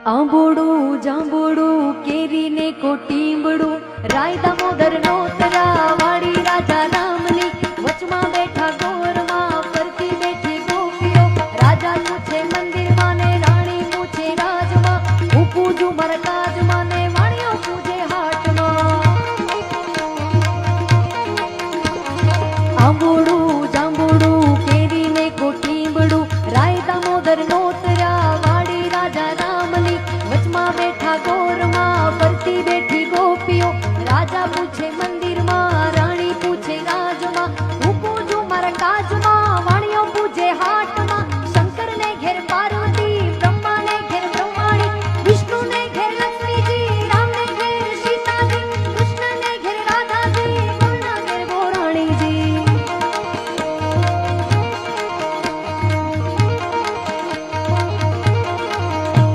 આંબોડું જાંબોડું કેરી ને કોટીંબડું રાય દામોદર નો તરા વાડી રાજા રામની વચમાં બેઠા ગોરમાં ફરતી બેઠી ગોપીઓ રાજા પૂછે મંદિર માં ને રાણી પૂછે રાજમાં હું પૂજું મારા કાજમાં ને વાણીઓ પૂજે હાટમાં આંબોડું જાંબોડું કેરી ને કોટીંબડું રાય દામોદર નો તરા વાડી રાજા રામની વચમાં બેઠા ગોરમાં ફરતી બેઠી ગોપીઓ રાજા પૂછે